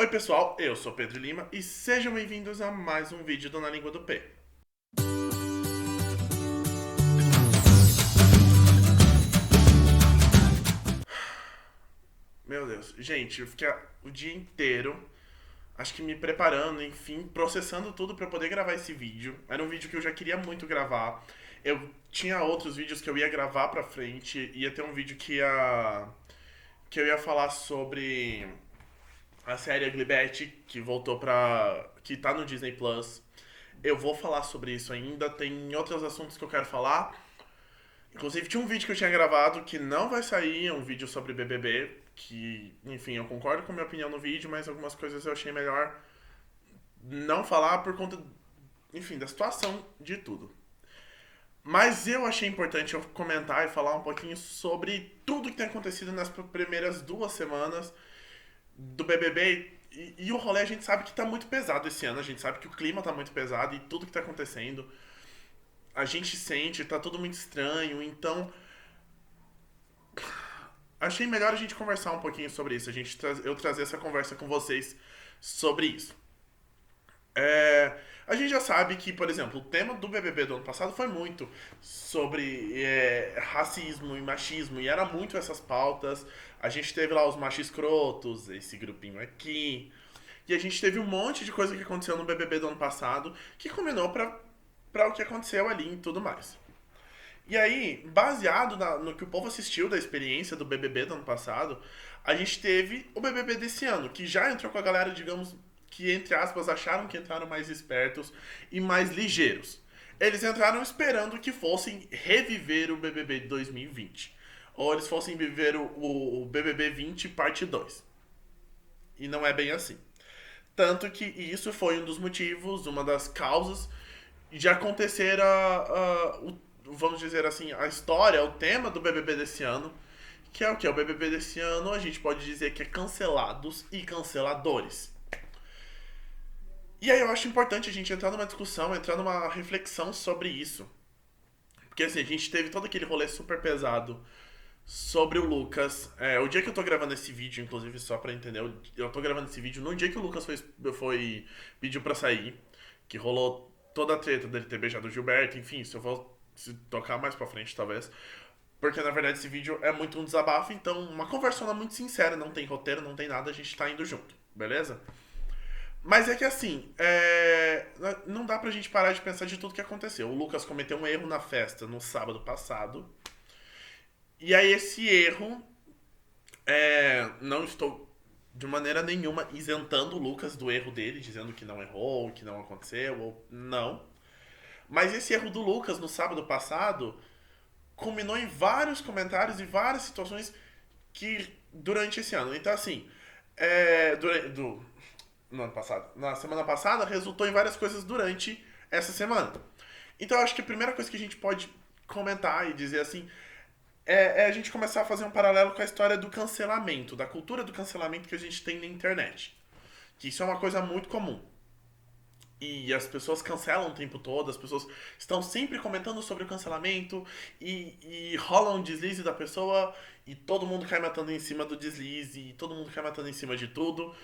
Oi pessoal, eu sou Pedro Lima e sejam bem-vindos a mais um vídeo do Na Língua do P. Meu Deus, gente, eu fiquei o dia inteiro, acho que me preparando, enfim, processando tudo pra poder gravar esse vídeo. Era um vídeo que eu já queria muito gravar. Eu tinha outros vídeos que eu ia gravar pra frente, ia ter um vídeo que eu ia falar sobre a série Ugly Betty, que voltou que tá no Disney Plus. Eu vou falar sobre isso ainda, tem outros assuntos que eu quero falar. Inclusive tinha um vídeo que eu tinha gravado que não vai sair, é um vídeo sobre BBB, que, enfim, eu concordo com a minha opinião no vídeo, mas algumas coisas eu achei melhor não falar por conta, enfim, da situação de tudo. Mas eu achei importante eu comentar e falar um pouquinho sobre tudo que tem acontecido nas primeiras 2 semanas do BBB. E o rolê a gente sabe que tá muito pesado esse ano, a gente sabe que o clima tá muito pesado e tudo que tá acontecendo. A gente sente, tá tudo muito estranho, então achei melhor a gente conversar um pouquinho sobre isso, eu trazer essa conversa com vocês sobre isso. A gente já sabe que, por exemplo, o tema do BBB do ano passado foi muito sobre racismo e machismo, e era muito essas pautas. A gente teve lá os machiscrotos, esse grupinho aqui, e a gente teve um monte de coisa que aconteceu no BBB do ano passado que combinou pra o que aconteceu ali e tudo mais. E aí, baseado no que o povo assistiu da experiência do BBB do ano passado, a gente teve o BBB desse ano, que já entrou com a galera, digamos, que entre aspas acharam que entraram mais espertos e mais ligeiros. Eles entraram esperando que fossem reviver o BBB de 2020. Ou eles fossem viver o BBB 20 parte 2. E não é bem assim. Tanto que isso foi um dos motivos, uma das causas de acontecer vamos dizer assim, a história, o tema do BBB desse ano, que é o que? O BBB desse ano, a gente pode dizer que é cancelados e canceladores. E aí eu acho importante a gente entrar numa discussão, entrar numa reflexão sobre isso. Porque assim, a gente teve todo aquele rolê super pesado sobre o Lucas. O dia que eu tô gravando esse vídeo, inclusive, só pra entender, eu tô gravando esse vídeo no dia que o Lucas pediu pra sair, que rolou toda a treta dele ter beijado o Gilberto, enfim, isso eu vou se tocar mais pra frente, talvez. Porque na verdade esse vídeo é muito um desabafo, então uma conversona muito sincera, não tem roteiro, não tem nada, a gente tá indo junto, beleza? Mas é que assim, não dá pra gente parar de pensar de tudo que aconteceu. O Lucas cometeu um erro na festa no sábado passado. E aí esse erro, não estou de maneira nenhuma isentando o Lucas do erro dele, dizendo que não errou, que não aconteceu, ou não. Mas esse erro do Lucas no sábado passado culminou em vários comentários e várias situações que durante esse ano. Então assim, no ano passado, na semana passada, resultou em várias coisas durante essa semana. Então eu acho que a primeira coisa que a gente pode comentar e dizer assim é a gente começar a fazer um paralelo com a história do cancelamento, da cultura do cancelamento que a gente tem na internet. Que isso é uma coisa muito comum. E as pessoas cancelam o tempo todo, as pessoas estão sempre comentando sobre o cancelamento e rola um deslize da pessoa e todo mundo cai matando em cima do deslize e todo mundo cai matando em cima de tudo.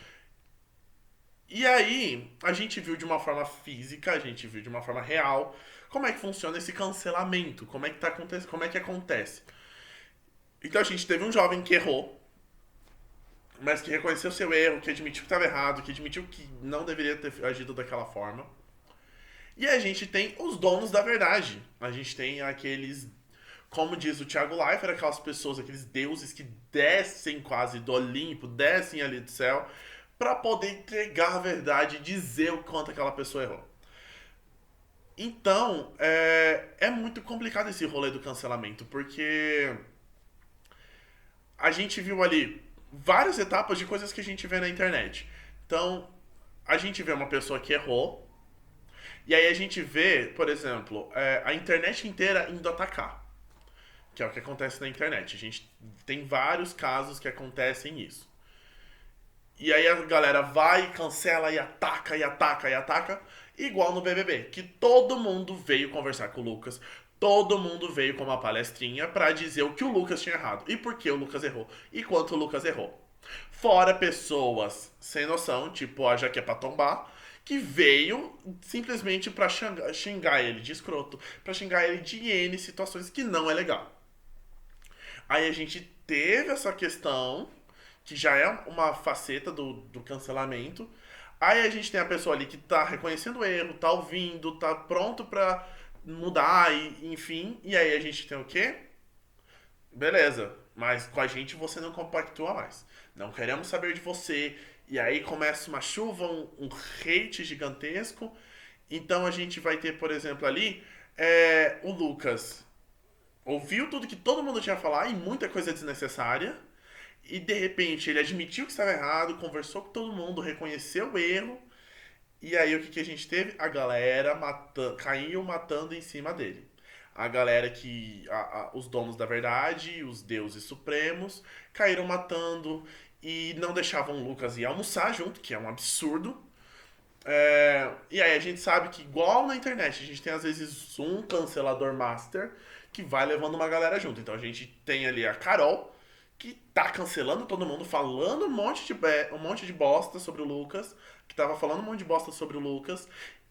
E aí, a gente viu de uma forma física, a gente viu de uma forma real como é que funciona esse cancelamento, como é que acontece. Então a gente teve um jovem que errou, mas que reconheceu seu erro, que admitiu que estava errado, que admitiu que não deveria ter agido daquela forma. E a gente tem os donos da verdade. A gente tem aqueles, como diz o Thiago Leifert, aquelas pessoas, aqueles deuses que descem quase do Olimpo, descem ali do céu, para poder entregar a verdade e dizer o quanto aquela pessoa errou. Então, é muito complicado esse rolê do cancelamento, porque a gente viu ali várias etapas de coisas que a gente vê na internet. Então, a gente vê uma pessoa que errou, e aí a gente vê, por exemplo, a internet inteira indo atacar, que é o que acontece na internet. A gente tem vários casos que acontecem isso. E aí a galera vai, cancela e ataca, e ataca, e ataca, igual no BBB, que todo mundo veio conversar com o Lucas, todo mundo veio com uma palestrinha pra dizer o que o Lucas tinha errado, e por que o Lucas errou, e quanto o Lucas errou. Fora pessoas sem noção, tipo a Jaque é pra tombar, que veio simplesmente pra xingar ele de escroto, pra xingar ele de N situações que não é legal. Aí a gente teve essa questão, que já é uma faceta do cancelamento. Aí a gente tem a pessoa ali que tá reconhecendo o erro, tá ouvindo, tá pronto pra mudar, e, enfim. E aí a gente tem o quê? Beleza, mas com a gente você não compactua mais. Não queremos saber de você. E aí começa uma chuva, um hate gigantesco. Então a gente vai ter, por exemplo, ali o Lucas. Ouviu tudo que todo mundo tinha a falar e muita coisa desnecessária. E de repente ele admitiu que estava errado, conversou com todo mundo, reconheceu o erro. E aí o que a gente teve? A galera caiu matando em cima dele. A galera que. Os donos da verdade, os deuses supremos, caíram matando e não deixavam o Lucas ir almoçar junto, que é um absurdo. E aí a gente sabe que, igual na internet, a gente tem às vezes um cancelador master que vai levando uma galera junto. Então a gente tem ali a Carol, que tá cancelando todo mundo, falando um monte de bosta sobre o Lucas, que tava falando um monte de bosta sobre o Lucas,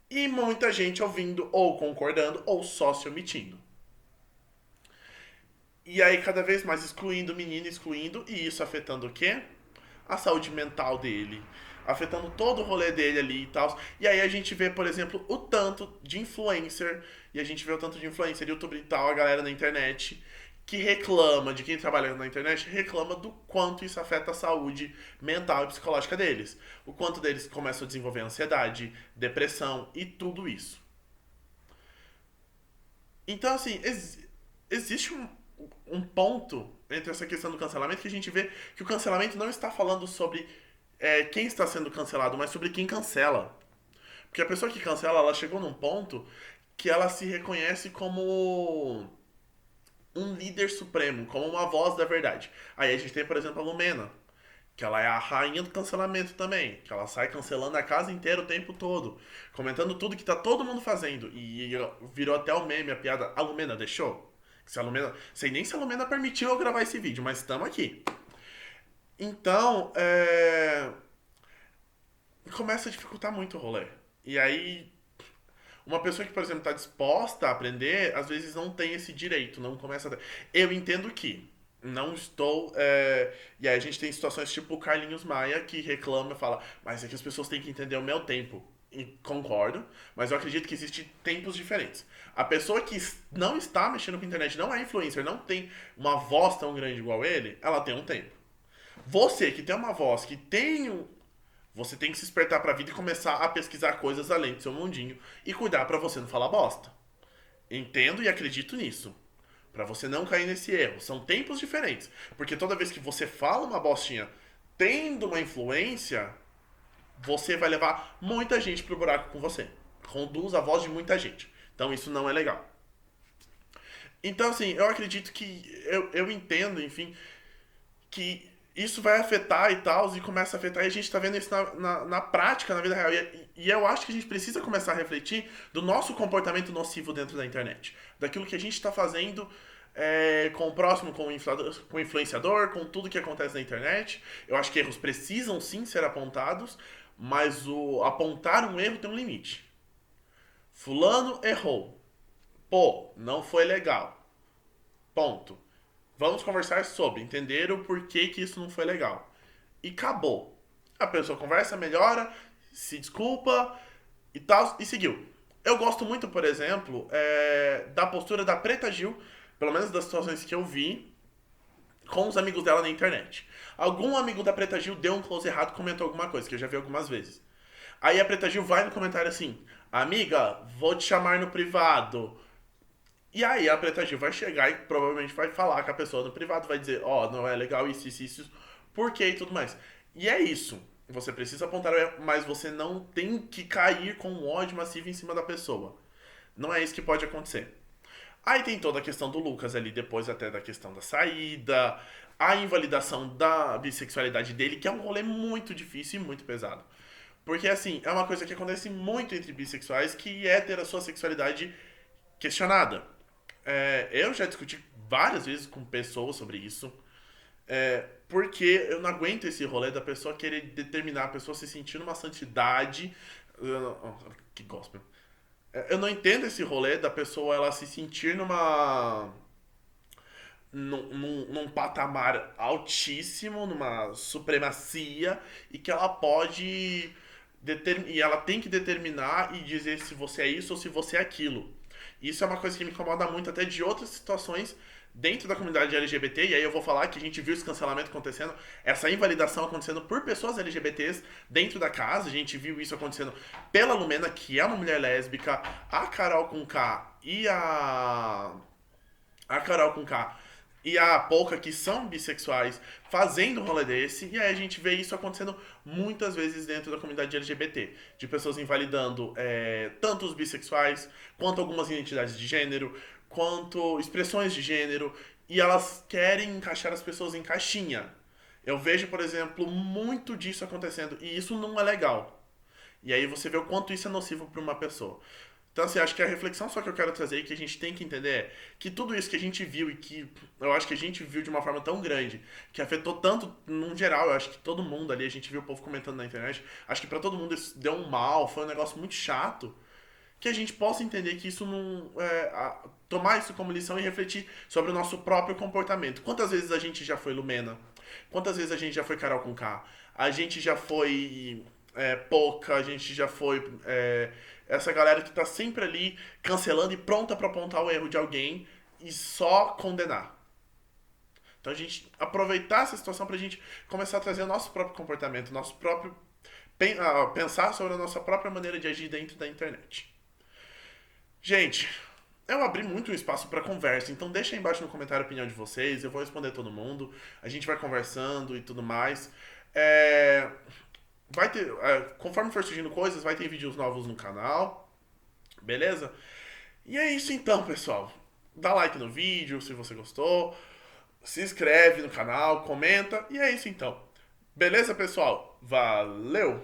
e muita gente ouvindo, ou concordando, ou só se omitindo. E aí cada vez mais excluindo o menino, excluindo, e isso afetando o quê? A saúde mental dele, afetando todo o rolê dele ali e tal. E aí a gente vê, por exemplo, o tanto de influencer, e a gente vê o tanto de influencer, youtuber e tal, a galera na internet, que reclama, de quem trabalha na internet, reclama do quanto isso afeta a saúde mental e psicológica deles. O quanto deles começam a desenvolver ansiedade, depressão e tudo isso. Então, assim, existe um ponto entre essa questão do cancelamento que a gente vê que o cancelamento não está falando sobre quem está sendo cancelado, mas sobre quem cancela. Porque a pessoa que cancela, ela chegou num ponto que ela se reconhece como um líder supremo, como uma voz da verdade. Aí a gente tem, por exemplo, a Lumena, que ela é a rainha do cancelamento também, que ela sai cancelando a casa inteira o tempo todo, comentando tudo que tá todo mundo fazendo. E virou até o meme, a piada, a Lumena deixou? Se a Lumena, sei nem se a Lumena permitiu eu gravar esse vídeo, mas estamos aqui. Então, começa a dificultar muito o rolê. E aí, uma pessoa que, por exemplo, está disposta a aprender, às vezes não tem esse direito, não começa a ter. Eu entendo que não estou. E aí a gente tem situações tipo o Carlinhos Maia, que reclama e fala, mas é que as pessoas têm que entender o meu tempo. E concordo, mas eu acredito que existem tempos diferentes. A pessoa que não está mexendo com a internet, não é influencer, não tem uma voz tão grande igual ele, ela tem um tempo. Você que tem uma voz, que tem você tem que se despertar pra vida e começar a pesquisar coisas além do seu mundinho e cuidar pra você não falar bosta. Entendo e acredito nisso. Pra você não cair nesse erro. São tempos diferentes. Porque toda vez que você fala uma bostinha tendo uma influência, você vai levar muita gente pro buraco com você. Conduz a voz de muita gente. Então isso não é legal. Então, assim, eu acredito que. Eu entendo, enfim, que isso vai afetar e tal, e começa a afetar, e a gente tá vendo isso na prática, na vida real. E eu acho que a gente precisa começar a refletir do nosso comportamento nocivo dentro da internet. Daquilo que a gente tá fazendo com o próximo, com o influenciador, com tudo que acontece na internet. Eu acho que erros precisam sim ser apontados, mas o apontar um erro tem um limite. Fulano errou. Pô, não foi legal. Ponto. Vamos conversar sobre, entender o porquê que isso não foi legal. E acabou. A pessoa conversa, melhora, se desculpa e tal, e seguiu. Eu gosto muito, por exemplo, da postura da Preta Gil, pelo menos das situações que eu vi, com os amigos dela na internet. Algum amigo da Preta Gil deu um close errado, comentou alguma coisa, que eu já vi algumas vezes. Aí a Preta Gil vai no comentário assim: amiga, vou te chamar no privado. E aí a Preta Gil vai chegar e provavelmente vai falar com a pessoa no privado, vai dizer, ó, não é legal isso, por quê e tudo mais. E é isso. Você precisa apontar o erro, mas você não tem que cair com um ódio massivo em cima da pessoa. Não é isso que pode acontecer. Aí tem toda a questão do Lucas ali, depois até da questão da saída, a invalidação da bissexualidade dele, que é um rolê muito difícil e muito pesado. Porque, assim, é uma coisa que acontece muito entre bissexuais, que é ter a sua sexualidade questionada. Eu já discuti várias vezes com pessoas sobre isso. Porque eu não aguento esse rolê da pessoa querer determinar, a pessoa se sentir numa santidade. Que gospel. Eu não entendo esse rolê da pessoa ela se sentir num patamar altíssimo, numa supremacia, e que ela pode. E ela tem que determinar e dizer se você é isso ou se você é aquilo. Isso é uma coisa que me incomoda muito até de outras situações dentro da comunidade LGBT, e aí eu vou falar que a gente viu esse cancelamento acontecendo, essa invalidação acontecendo por pessoas LGBTs dentro da casa, a gente viu isso acontecendo pela Lumena, que é uma mulher lésbica, a Carol com K e a Carol com K e a Polka, que são bissexuais, fazendo um rolê desse, e aí a gente vê isso acontecendo muitas vezes dentro da comunidade LGBT, de pessoas invalidando tanto os bissexuais, quanto algumas identidades de gênero, quanto expressões de gênero, e elas querem encaixar as pessoas em caixinha. Eu vejo, por exemplo, muito disso acontecendo, e isso não é legal. E aí você vê o quanto isso é nocivo para uma pessoa. Então, assim, acho que a reflexão só que eu quero trazer e que a gente tem que entender é que tudo isso que a gente viu e que eu acho que a gente viu de uma forma tão grande, que afetou tanto, num geral, eu acho que todo mundo ali, a gente viu o povo comentando na internet, acho que pra todo mundo isso deu um mal, foi um negócio muito chato, que a gente possa entender que isso não. Tomar isso como lição e refletir sobre o nosso próprio comportamento. Quantas vezes a gente já foi Lumena? Quantas vezes a gente já foi Carol com K? A gente já foi Poca, a gente já foi essa galera que tá sempre ali cancelando e pronta pra apontar o erro de alguém e só condenar. Então a gente aproveitar essa situação pra gente começar a trazer o nosso próprio comportamento, nosso próprio pensar sobre a nossa própria maneira de agir dentro da internet. Gente, eu abri muito um espaço para conversa, então deixa aí embaixo no comentário a opinião de vocês, eu vou responder todo mundo, a gente vai conversando e tudo mais. É, vai ter, conforme for surgindo coisas, vai ter vídeos novos no canal, beleza? E é isso então, pessoal. Dá like no vídeo se você gostou, se inscreve no canal, comenta, e é isso então. Beleza, pessoal? Valeu!